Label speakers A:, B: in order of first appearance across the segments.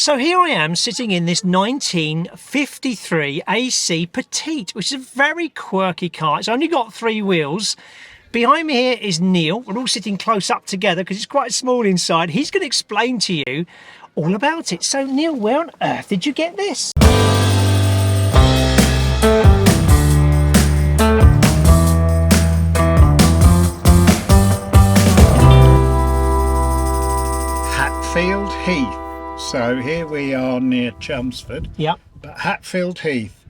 A: So here I am sitting in this 1953 AC Petite, which is a very quirky car. It's only got 3 wheels. Behind me here is Neil. We're all sitting close up together because it's quite small inside. He's going to explain to you all about it. So Neil, where on earth did you get this?
B: Hatfield Heath. So here we are near Chelmsford.
A: Yep.
B: But Hatfield Heath,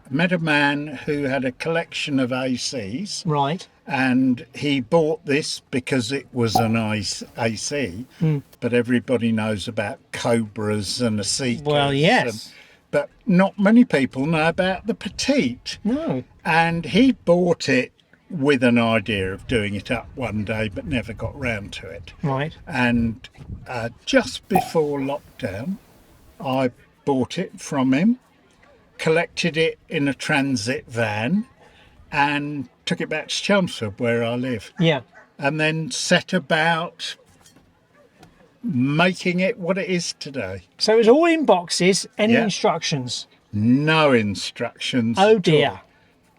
B: met a man who had a collection of ACs.
A: Right.
B: And he bought this because it was an AC. But everybody knows about Cobras and the Seekers.
A: Well, yes.
B: But not many people know about the Petite.
A: No.
B: And he bought it with an idea of doing it up one day, but never got round to it.
A: Right.
B: And just before lockdown, I bought it from him, collected it in a transit van, and took it back to Chelmsford, where I live.
A: Yeah.
B: And then set about making it what it is today.
A: So it was all in boxes. Any
B: Yeah.
A: instructions?
B: No instructions.
A: Oh
B: at all.
A: dear.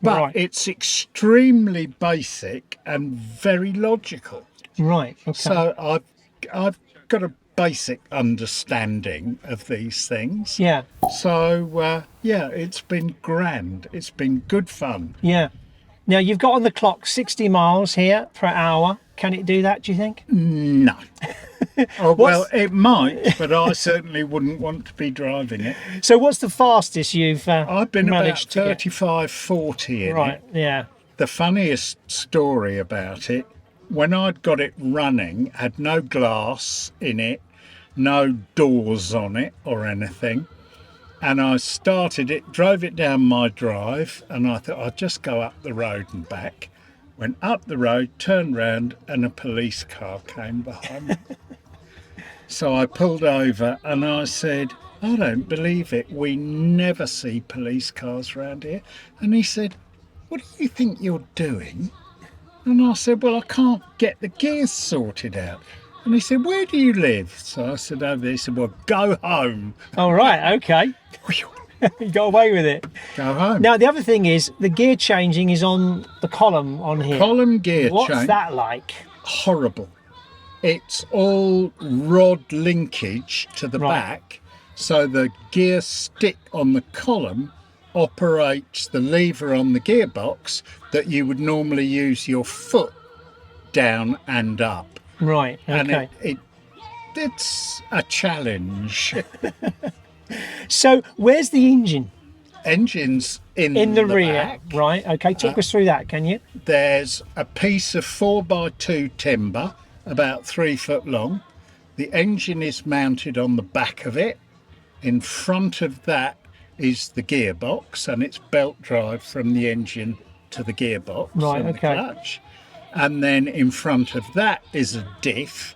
B: But
A: Right.
B: it's extremely basic and very logical.
A: Right. Okay.
B: So I've got a basic understanding of these things.
A: Yeah.
B: So yeah, it's been grand. It's been good fun.
A: Yeah. Now you've got on the clock 60 miles here per hour. Can it do that, do you think?
B: No. Oh, well, it might, but I certainly wouldn't want to be driving it.
A: So what's the fastest you've
B: I've been about
A: managed to get?
B: 35, 40 in
A: Right.
B: it.
A: Yeah.
B: The funniest story about it, when I'd got it running, had no glass in it, no doors on it or anything. And I started it, drove it down my drive, and I thought I'd just go up the road and back. Went up the road, turned round, and a police car came behind me. So I pulled over and I said, I don't believe it. We never see police cars around here. And he said, what do you think you're doing? And I said, well, I can't get the gears sorted out. And he said, where do you live? So I said, over there. He said, well, go home.
A: All right. Okay. You got away with it.
B: Go home.
A: Now the other thing is the gear changing is on the column on here.
B: Column gear
A: What's
B: change.
A: that like?
B: Horrible. It's all rod linkage to the
A: Right.
B: back, so the gear stick on the column operates the lever on the gearbox that you would normally use your foot down and up.
A: Right. Okay.
B: And it's a challenge.
A: So where's the engine?
B: Engine's in
A: In the rear.
B: back.
A: Right. Okay. Talk us through that, can you?
B: There's a piece of 4x2 timber about 3 foot long. The engine is mounted on the back of it. In front of that is the gearbox, and it's belt drive from the engine to the gearbox
A: Right,
B: and
A: okay.
B: the clutch. And then in front of that is a diff,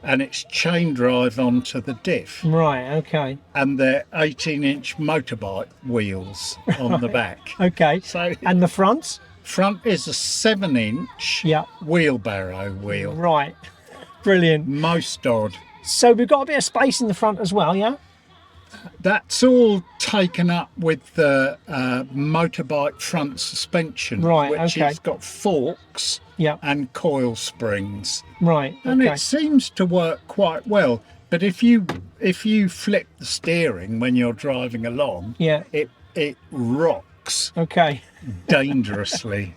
B: and it's chain drive onto the diff.
A: Right. Okay.
B: And they're 18-inch motorbike wheels on the back.
A: Okay.
B: So
A: And the front?
B: front is a 7-inch
A: Yeah.
B: wheelbarrow wheel.
A: Right. Brilliant.
B: Most odd.
A: So we've got a bit of space in the front as well, yeah?
B: That's all taken up with the motorbike front suspension,
A: Right,
B: which
A: okay.
B: has got forks
A: Yeah.
B: and coil springs,
A: Right.
B: and
A: Okay.
B: it seems to work quite well. But if you flip the steering when you're driving along,
A: Yeah.
B: it rocks
A: Okay.
B: dangerously.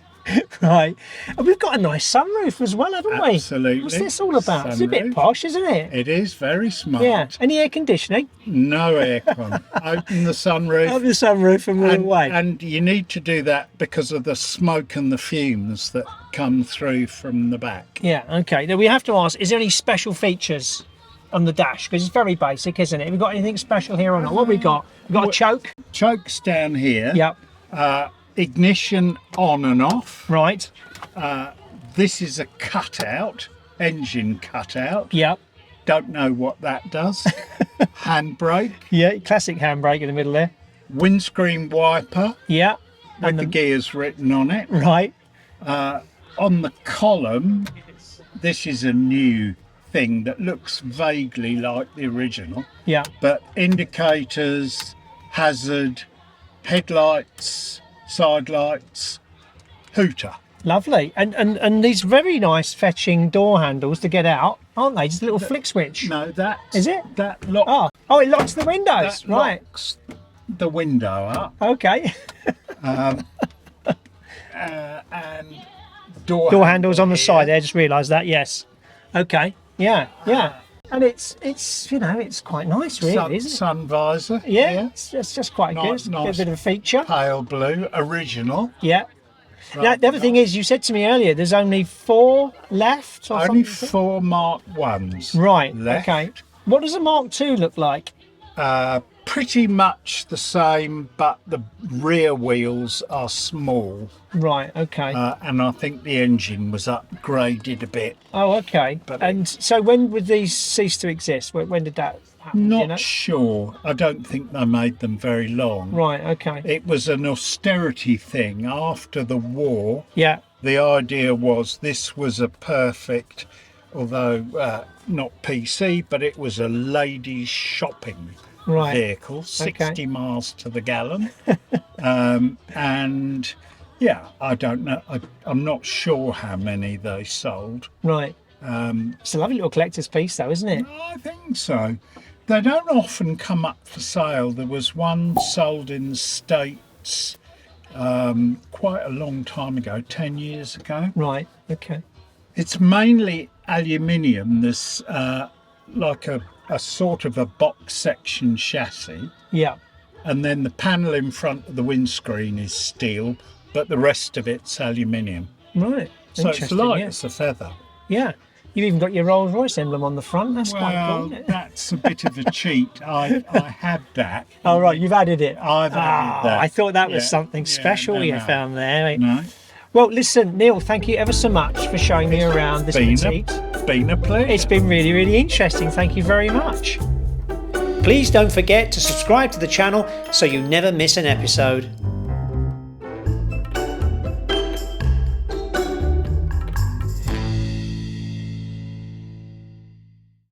A: Right. And we've got a nice sunroof as well, haven't we?
B: Absolutely.
A: What's this all about? It's a bit
B: Sunroof.
A: posh, isn't it?
B: It is very smart.
A: Yeah. Any air conditioning?
B: No aircon. Open the sunroof.
A: Open the sunroof and we're away.
B: And you need to do that because of the smoke and the fumes that come through from the back.
A: Yeah. Okay. Now we have to ask: is there any special features on the dash? Because it's very basic, isn't it? Have we got anything special here or not? What have we got? We've got a choke.
B: Chokes down here.
A: Yep.
B: Ignition on and off.
A: Right.
B: This is a cutout, engine cutout.
A: Yep.
B: Don't know what that does. Handbrake.
A: Yeah. Classic handbrake in the middle there.
B: Windscreen wiper
A: Yeah.
B: with the gears written on it.
A: Right.
B: On the column, this is a new thing that looks vaguely like the original,
A: Yeah.
B: but indicators, hazard, headlights, side lights, hooter.
A: Lovely. And these very nice fetching door handles to get out, aren't they? Just a little flick switch.
B: No, that
A: Is it?
B: That lock.
A: Oh, it locks the windows.
B: That
A: Right.
B: locks the window up.
A: Okay.
B: And door
A: Handles on the
B: here.
A: side there. Just realised that. Yes. Okay. Yeah. Yeah. And it's it's quite nice, really, isn't it?
B: Sun visor.
A: Yeah. It's just quite
B: Nice,
A: good.
B: nice.
A: Get a bit of a feature.
B: Pale blue, original.
A: Yeah. Now,
B: Right.
A: the other thing is, you said to me earlier, there's only 4 left. Or
B: Only
A: something?
B: 4 Mark 1s.
A: Right.
B: left.
A: Okay. What does a Mark II look like?
B: Pretty much the same, but the rear wheels are small,
A: Right. Okay.
B: and I think the engine was upgraded a bit.
A: Oh, okay.
B: But
A: And so when would these cease to exist? When did that happen? do you know?
B: Not sure. I don't think they made them very long.
A: Right. Okay.
B: It was an austerity thing after the war.
A: Yeah.
B: The idea was this was a perfect, although not PC, but it was a ladies' shopping
A: Right.
B: vehicle, 60
A: Okay.
B: miles to the gallon. And yeah, I don't know. I'm not sure how many they sold.
A: Right. It's a lovely little collector's piece, though, isn't it?
B: I think so. They don't often come up for sale. There was one sold in the States quite a long time ago, 10 years ago.
A: Right. Okay.
B: It's mainly aluminium. There's like a sort of a box section chassis,
A: Yeah.
B: and then the panel in front of the windscreen is steel, but the rest of it's aluminium.
A: Right.
B: So it's
A: Interesting,
B: light
A: yeah.
B: as a feather.
A: Yeah. You've even got your RollsRoyce emblem on the front. That's quite cool,
B: Well,
A: isn't it?
B: that's a bit of a cheat. I had that.
A: Oh, right. You've added it.
B: I've added that.
A: I thought that was
B: Yeah,
A: something
B: yeah,
A: special
B: no,
A: you
B: no.
A: found there.
B: No,
A: Well, listen, Neil, thank you ever so much for showing me around this Petite.
B: been a pleasure.
A: It's been really, really interesting. Thank you very much. Please don't forget to subscribe to the channel so you never miss an episode.